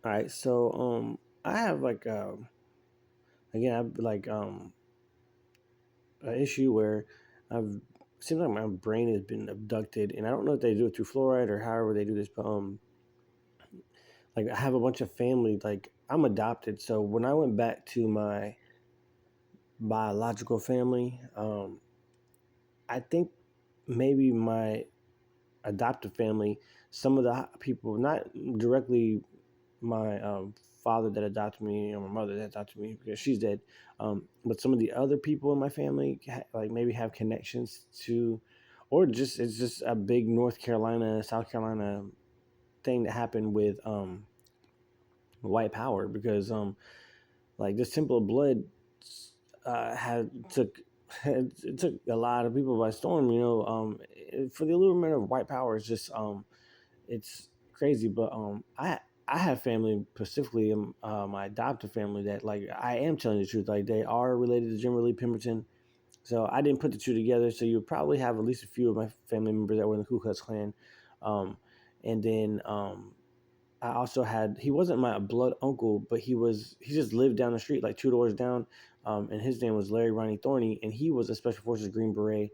All right, so I have like again, I've like an issue where I've seems like my brain has been abducted, and I don't know if they do it through fluoride or however they do this, but like I have a bunch of family. Like I'm adopted, so when I went back to my biological family, I think maybe my adoptive family, some of the people, not directly my father that adopted me or my mother that adopted me because she's dead, but some of the other people in my family, like maybe have connections to, or just it's just a big North Carolina, South Carolina thing that happened with white power because like this Temple of Blood had took it took a lot of people by storm. For the allurement of white power, it's just it's crazy. But I have family, specifically my adopted family, that like I am telling the truth. Like they are related to General Lee Pemberton. So I didn't put the two together. So you probably have at least a few of my family members that were in the Ku Klux Klan, um, and then I also had he wasn't my blood uncle, but he just lived down the street, like two doors down, and his name was Larry Ronnie Thorney, and he was a Special Forces Green Beret,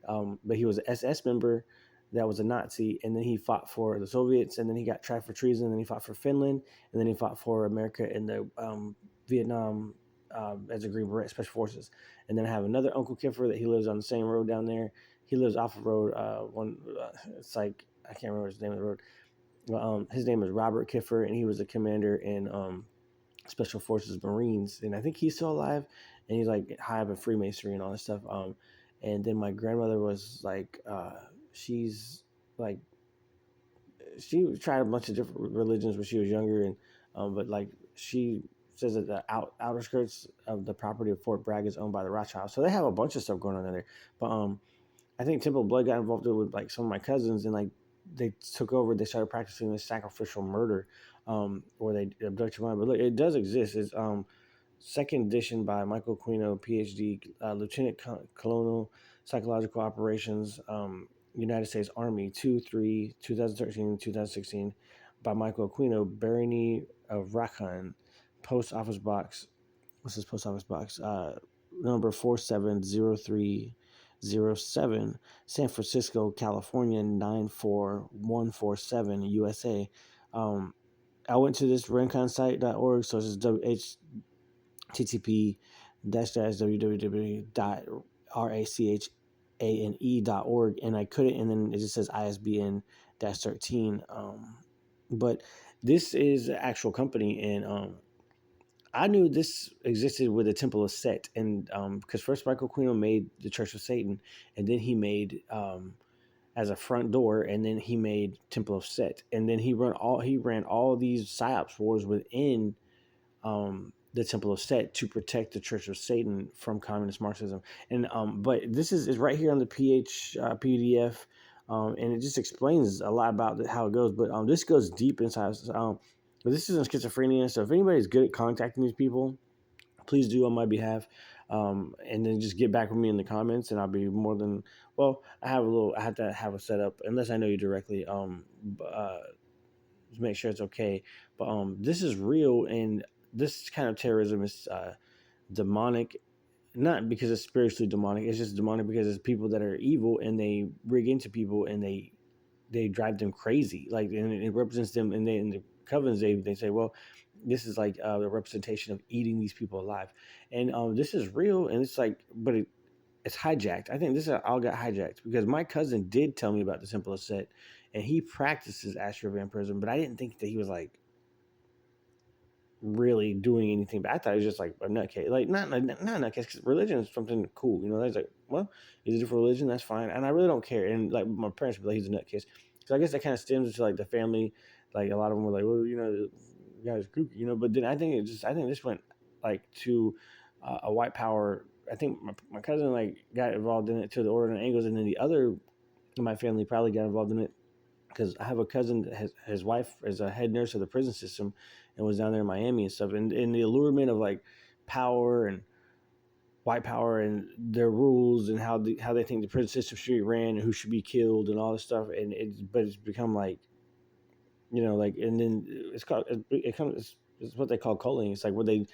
but he was an SS member that was a Nazi, and then he fought for the Soviets, and then he got tried for treason, and then he fought for Finland, and then he fought for America in the Vietnam as a Green Beret Special Forces, and then I have another Uncle Kiffer that he lives on the same road down there. He lives off the road. It's like I can't remember his name of the road. His name is Robert Kiffer, and he was a commander in Special Forces Marines, and I think he's still alive. And he's like high up in Freemasonry and all this stuff. And then my grandmother was like, she's like, she tried a bunch of different religions when she was younger, and but like she says that the outer skirts of the property of Fort Bragg is owned by the Rothschilds, so they have a bunch of stuff going on in there. But I think Temple Blood got involved with like some of my cousins, and like they took over. They started practicing this sacrificial murder, where they abduct your mind. But look, it does exist. It's second edition by Michael Aquino, PhD, Lieutenant Colonel, Psychological Operations, United States Army, 2013, 2016, by Michael Aquino, Barony of Rakan, Post Office Box. What's his post office box? Number 470307, San Francisco, California 94147, USA. Um, I went to this renconsite.org, so it's http www.rachane.org, and I couldn't, and then it just says ISBN 13. But this is an actual company, and I knew this existed with the Temple of Set, and because first Michael Quino made the Church of Satan, and then he made as a front door, and then he made Temple of Set, and then he ran all these psyops wars within the Temple of Set to protect the Church of Satan from communist Marxism. And but this is right here on the PDF, and it just explains a lot about how it goes. But this goes deep inside. But this isn't schizophrenia. So if anybody's good at contacting these people, please do on my behalf. And then just get back with me in the comments, and I'll be more than well. I have to have a setup unless I know you directly. To make sure it's okay. But this is real, and this kind of terrorism is demonic. Not because it's spiritually demonic. It's just demonic because it's people that are evil, and they rig into people, and they drive them crazy. Like, and it represents them, and they in the covenants they say, well, this is like a representation of eating these people alive, and this is real, and it's like, but it's hijacked. I think this all got hijacked because my cousin did tell me about the Temple of Set, and he practices astral vampirism, but I didn't think that he was like really doing anything. But I thought it was just like a nutcase, like not a nutcase. Because religion is something cool, you know. That's like, well, he's a different religion, that's fine, and I really don't care. And like my parents would be like, he's a nutcase. So I guess that kind of stems into like the family. Like a lot of them were like, well, you know, the guy's kooky, you know. But then I think this went like to a white power. I think my cousin like got involved in it to the order and angles, and then the other in my family probably got involved in it because I have a cousin that has his wife is a head nurse of the prison system and was down there in Miami and stuff. And the allurement of like power and white power and their rules and how they think the prison system should be ran and who should be killed and all this stuff. And but it's become like like, and then it comes. It's what they call culling. It's like where they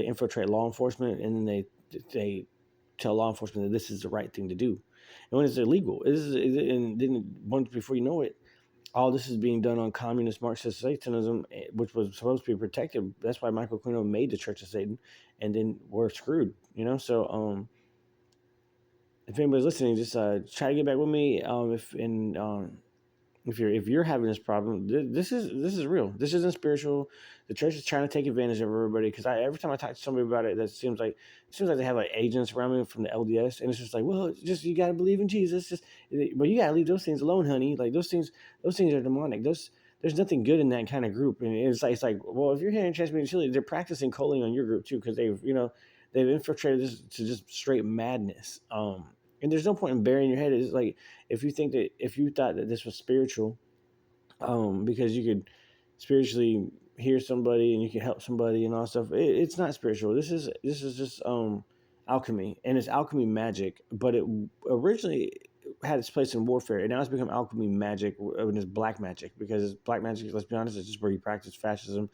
infiltrate law enforcement, and then they tell law enforcement that this is the right thing to do, and when it's illegal, and then once before you know it, all this is being done on communist Marxist Satanism, which was supposed to be protected. That's why Michael Quino made the Church of Satan, and then we're screwed. So if anybody's listening, just try to get back with me. If you're having this problem, this is real. This isn't spiritual. The church is trying to take advantage of everybody. Because every time I talk to somebody about it, it seems like they have like agents around me from the LDS, and it's just like, well, it's just you got to believe in Jesus. But you got to leave those things alone, honey. Like those things are demonic. There's nothing good in that kind of group. And it's like, well, if you're hearing transmitting Chile, they're practicing calling on your group too, because they've infiltrated this to just straight madness. And there's no point in burying your head. It's like if you thought that this was spiritual, because you could spiritually hear somebody and you can help somebody and all stuff. It's not spiritual. This is just alchemy, and it's alchemy magic. But it originally had its place in warfare, and now it's become alchemy magic, and it's black magic, because black magic, let's be honest, is just where you practice fascism,